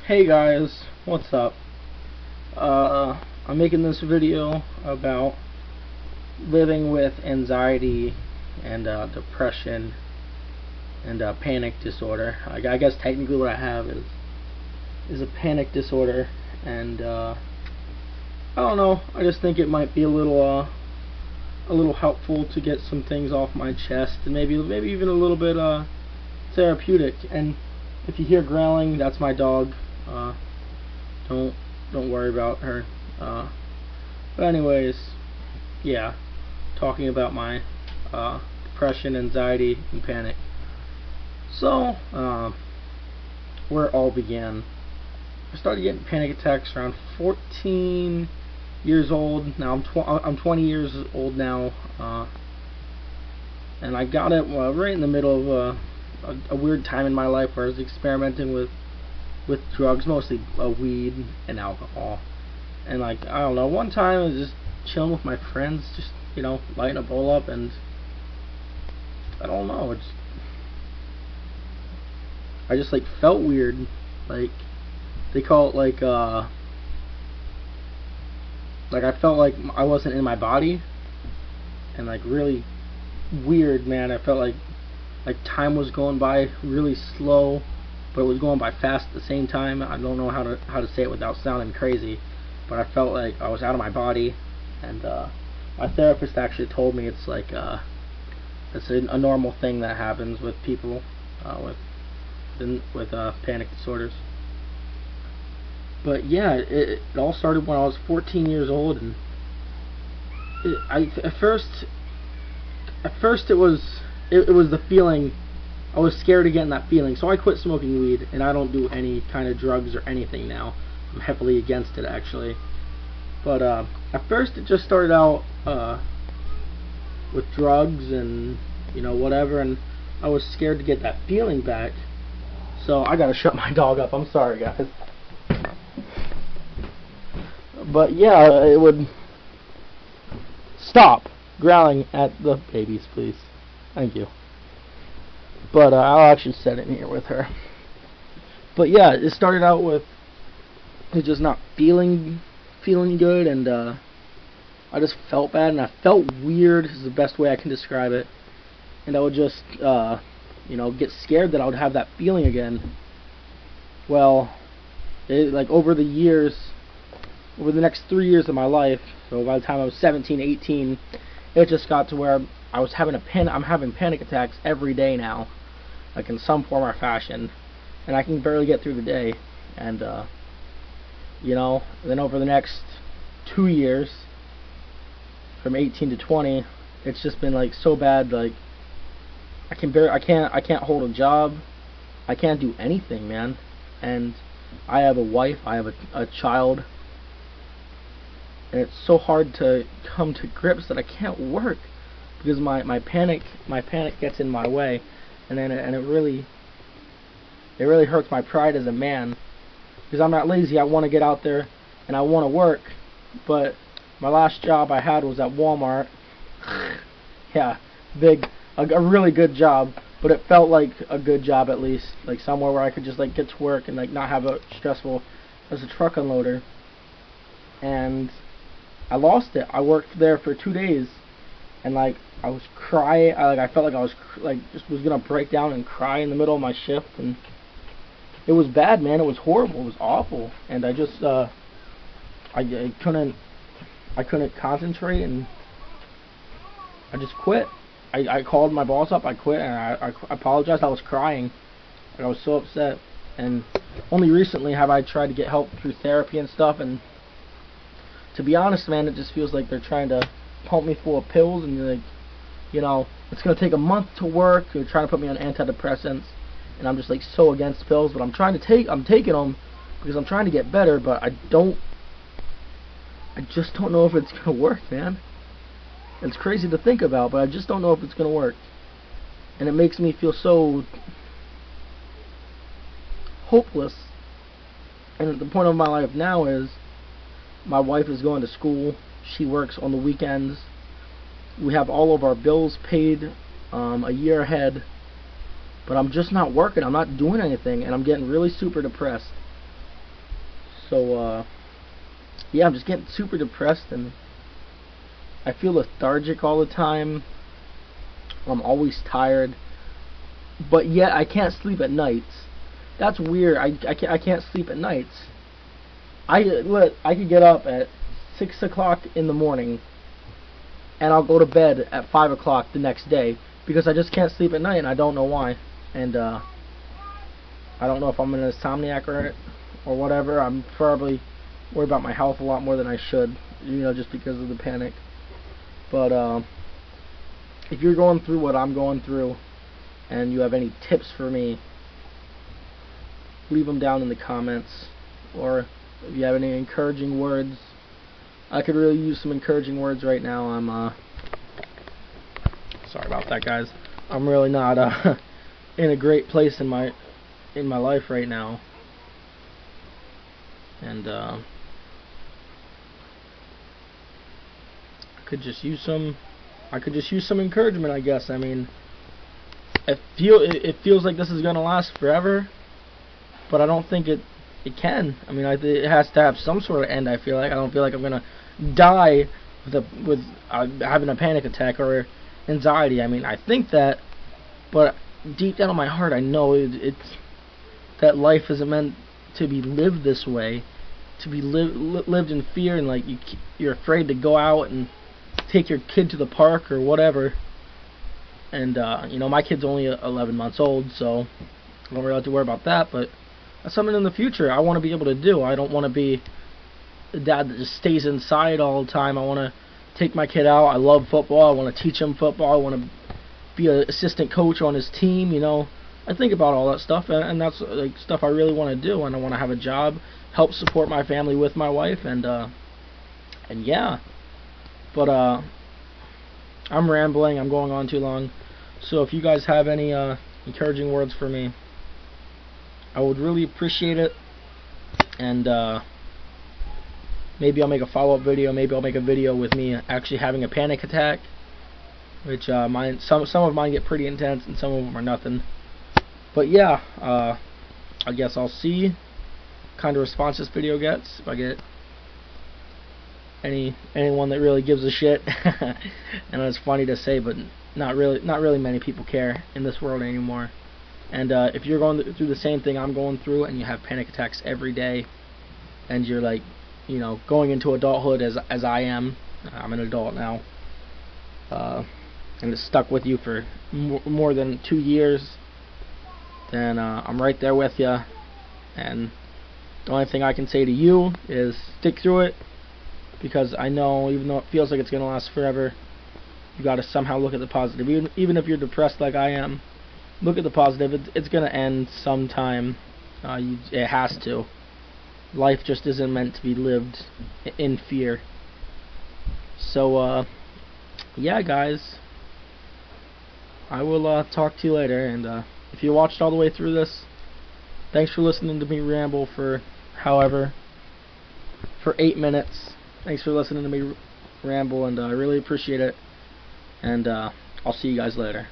Hey guys, what's up? I'm making this video about living with anxiety and depression and panic disorder. I guess technically what I have is a panic disorder, and I don't know. I just think it might be a little helpful to get some things off my chest, and maybe even a little bit therapeutic. And if you hear growling, that's my dog. Don't worry about her. But anyways, yeah, talking about my depression, anxiety, and panic. So, where it all began. I started getting panic attacks around 14 years old. Now I'm 20 years old now, and I got it right in the middle of a weird time in my life where I was experimenting with drugs, mostly weed and alcohol. And I don't know, one time I was just chilling with my friends, just lighting a bowl up, and I don't know, I just felt weird. They call it I felt like I wasn't in my body, and really weird, man. I felt like time was going by really slow, but it was going by fast at the same time. I don't know how to say it without sounding crazy, but I felt like I was out of my body. And my therapist actually told me it's it's a normal thing that happens with people with panic disorders. But yeah, it all started when I was 14 years old, and at first it was the feeling. I was scared of getting that feeling, so I quit smoking weed, and I don't do any kind of drugs or anything now. I'm heavily against it, actually. But at first it just started out with drugs and whatever, and I was scared to get that feeling back. So I gotta shut my dog up. I'm sorry, guys. But yeah, it would stop growling at the babies, please. Thank you. But I'll actually set it in here with her. But yeah, it started out with just not feeling good, and I just felt bad, and I felt weird is the best way I can describe it. And I would just get scared that I would have that feeling again. Well, over the next 3 years of my life, so by the time I was 17, 18, it just got to where I was having I'm having panic attacks every day now, in some form or fashion, and I can barely get through the day. And then over the next 2 years, from 18 to 20, it's just been so bad. I can't hold a job. I can't do anything, man. And I have a wife. I have a child. And it's so hard to come to grips that I can't work because my panic gets in my way, and it really hurts my pride as a man, because I'm not lazy. I want to get out there and I want to work, but my last job I had was at Walmart. Yeah, a really good job, but it felt like a good job, at least somewhere where I could just get to work and not have a stressful as a truck unloader. And I lost it. I worked there for 2 days, and I was crying. I felt like I was just was gonna break down and cry in the middle of my shift, and it was bad, man. It was horrible. It was awful, and I just I couldn't concentrate, and I just quit. I called my boss up. I quit, and I apologized. I was crying. I was so upset, and only recently have I tried to get help through therapy and stuff, and to be honest, man, it just feels like they're trying to pump me full of pills, and it's going to take a month to work. They're trying to put me on antidepressants, and I'm just so against pills, but I'm taking them because I'm trying to get better, but I just don't know if it's going to work, man. It's crazy to think about, but I just don't know if it's going to work. And it makes me feel so hopeless. And the point of my life now is my wife is going to school. She works on the weekends. We have all of our bills paid a year ahead. But I'm just not working. I'm not doing anything, and I'm getting really super depressed. So yeah, I'm just getting super depressed, and I feel lethargic all the time. I'm always tired, but yet I can't sleep at nights. That's weird. I can't sleep at nights. I could get up at 6 o'clock in the morning, and I'll go to bed at 5 o'clock the next day because I just can't sleep at night, and I don't know why. And I don't know if I'm an insomniac or whatever. I'm probably worried about my health a lot more than I should, just because of the panic. But if you're going through what I'm going through, and you have any tips for me, leave them down in the comments. Or if you have any encouraging words, I could really use some encouraging words right now. I'm sorry about that, guys. I'm really not in a great place in my life right now, and I could just use some encouragement, I guess. I mean, it feels like this is gonna last forever, but I don't think it can. I mean, it has to have some sort of end. I feel like I don't feel like I'm gonna die with having a panic attack or anxiety. I mean, I think that, but deep down in my heart, I know it's that life isn't meant to be lived this way, to be lived in fear, and like you're afraid to go out and take your kid to the park or whatever. And my kid's only 11 months old, so I don't really have to worry about that. But that's something in the future I want to be able to do. I don't want to be the dad that just stays inside all the time. I want to take my kid out. I love football. I want to teach him football. I want to be an assistant coach on his team. I think about all that stuff, and that's like stuff I really want to do. And I want to have a job, help support my family with my wife, and yeah. But I'm rambling. I'm going on too long. So if you guys have any encouraging words for me, I would really appreciate it. And maybe I'll make a follow-up video. Maybe I'll make a video with me actually having a panic attack, which some of mine get pretty intense, and some of them are nothing. But yeah, I guess I'll see kind of response this video gets. If I get anyone that really gives a shit. And it's funny to say, but not really many people care in this world anymore. And if you're going through the same thing I'm going through, and you have panic attacks every day, and you're like, going into adulthood as I am, I'm an adult now, and it's stuck with you for more than 2 years, then I'm right there with you. And the only thing I can say to you is stick through it, because I know, even though it feels like it's going to last forever, you got to somehow look at the positive. Even if you're depressed like I am, look at the positive. It's going to end sometime. It has to. Life just isn't meant to be lived in fear. So, yeah, guys, I will talk to you later. And if you watched all the way through this, thanks for listening to me ramble for 8 minutes. Thanks for listening to me ramble, and I really appreciate it. And I'll see you guys later.